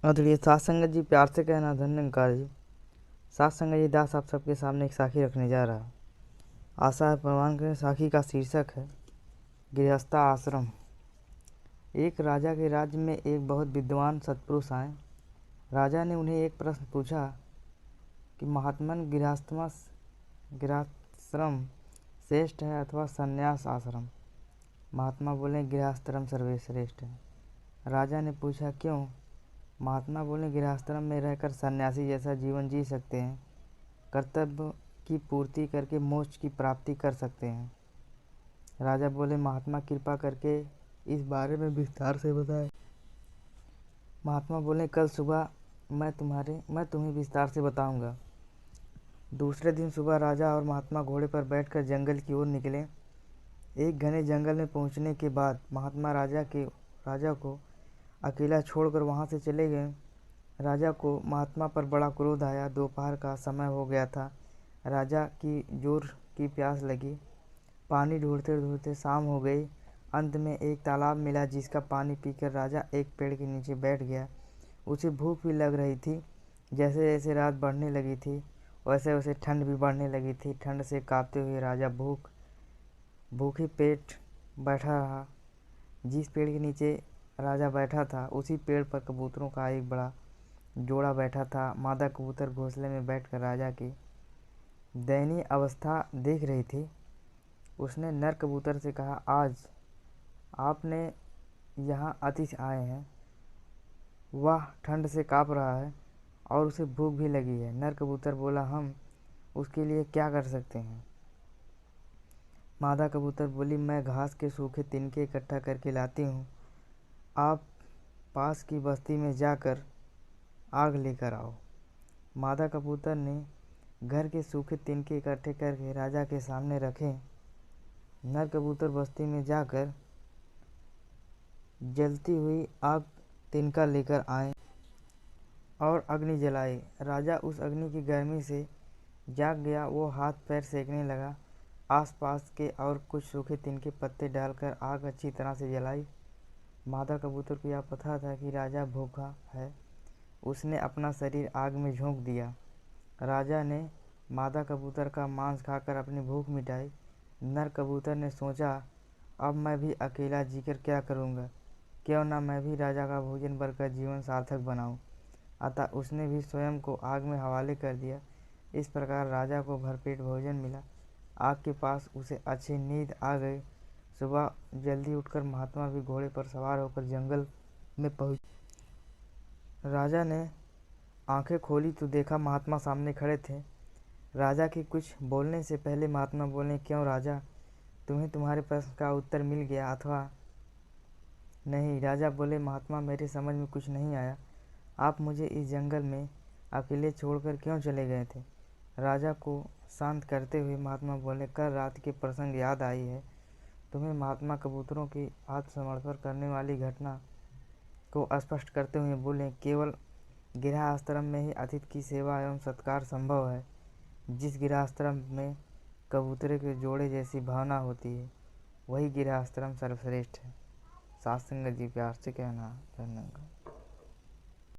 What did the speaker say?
आदरणीय साध संगत जी, प्यार से कहना धन्यकार जी। साध संगत जी, दास आप सबके सामने एक साखी रखने जा रहा है। आशा है प्रमाण करें। साखी का शीर्षक है गृहस्था आश्रम। एक राजा के राज्य में एक बहुत विद्वान सत्पुरुष आए। राजा ने उन्हें एक प्रश्न पूछा कि महात्मन, गृहस्थाश्रम श्रेष्ठ है अथवा संन्यास आश्रम? महात्मा बोले, गृहस्थाश्रम सर्वश्रेष्ठ है। राजा ने पूछा, क्यों? महात्मा बोले, गृहस्थाश्रम में रहकर सन्यासी जैसा जीवन जी सकते हैं, कर्तव्य की पूर्ति करके मोक्ष की प्राप्ति कर सकते हैं। राजा बोले, महात्मा कृपा करके इस बारे में विस्तार से बताएं। महात्मा बोले, कल सुबह मैं तुम्हें विस्तार से बताऊंगा। दूसरे दिन सुबह राजा और महात्मा घोड़े पर बैठकर जंगल की ओर निकले। एक घने जंगल में पहुंचने के बाद महात्मा राजा को अकेला छोड़कर वहां से चले गए। राजा को महात्मा पर बड़ा क्रोध आया। दोपहर का समय हो गया था। राजा की जोर की प्यास लगी। पानी ढूंढते ढूंढते शाम हो गई। अंत में एक तालाब मिला, जिसका पानी पीकर राजा एक पेड़ के नीचे बैठ गया। उसे भूख भी लग रही थी। जैसे जैसे रात बढ़ने लगी थी, वैसे वैसे ठंड भी बढ़ने लगी थी। ठंड से कांपते हुए राजा भूखे पेट बैठा रहा। जिस पेड़ के नीचे राजा बैठा था, उसी पेड़ पर कबूतरों का एक बड़ा जोड़ा बैठा था। मादा कबूतर घोंसले में बैठकर राजा की दयनीय अवस्था देख रही थी। उसने नर कबूतर से कहा, आज आपने यहाँ अतिथि आए हैं। वह ठंड से काँप रहा है और उसे भूख भी लगी है। नर कबूतर बोला, हम उसके लिए क्या कर सकते हैं? मादा कबूतर बोली, मैं घास के सूखे तिनके इकट्ठा करके लाती हूँ। आप पास की बस्ती में जाकर आग लेकर आओ। मादा कबूतर ने घर के सूखे तिनके इकट्ठे करके राजा के सामने रखे। नर कबूतर बस्ती में जाकर जलती हुई आग तिनका लेकर आए और अग्नि जलाई। राजा उस अग्नि की गर्मी से जाग गया। वो हाथ पैर सेकने लगा। आसपास के और कुछ सूखे तिनके पत्ते डालकर आग अच्छी तरह से जलाई। मादा कबूतर को यह पता था कि राजा भूखा है। उसने अपना शरीर आग में झोंक दिया। राजा ने मादा कबूतर का मांस खाकर अपनी भूख मिटाई। नर कबूतर ने सोचा, अब मैं भी अकेला जीकर क्या करूँगा, क्यों ना मैं भी राजा का भोजन बनकर जीवन सार्थक बनाऊं। अतः उसने भी स्वयं को आग में हवाले कर दिया। इस प्रकार राजा को भरपेट भोजन मिला। आग के पास उसे अच्छी नींद आ गई। सुबह जल्दी उठकर महात्मा भी घोड़े पर सवार होकर जंगल में पहुंच। राजा ने आंखें खोली तो देखा महात्मा सामने खड़े थे। राजा के कुछ बोलने से पहले महात्मा बोले, क्यों राजा, तुम्हें तुम्हारे प्रश्न का उत्तर मिल गया अथवा नहीं? राजा बोले, महात्मा, मेरे समझ में कुछ नहीं आया। आप मुझे इस जंगल में अकेले छोड़कर क्यों चले गए थे? राजा को शांत करते हुए महात्मा बोले, कल रात के प्रसंग याद आई है तुम्हें? महात्मा कबूतरों की आत्मसमर्पण करने वाली घटना को स्पष्ट करते हुए बोले, केवल गृहस्थाश्रम में ही अतिथि की सेवा एवं सत्कार संभव है। जिस गृहस्थाश्रम में कबूतरे के जोड़े जैसी भावना होती है, वही गृहस्थाश्रम सर्वश्रेष्ठ है। साथ संगत जी, प्यार से कहना धन्यवाद।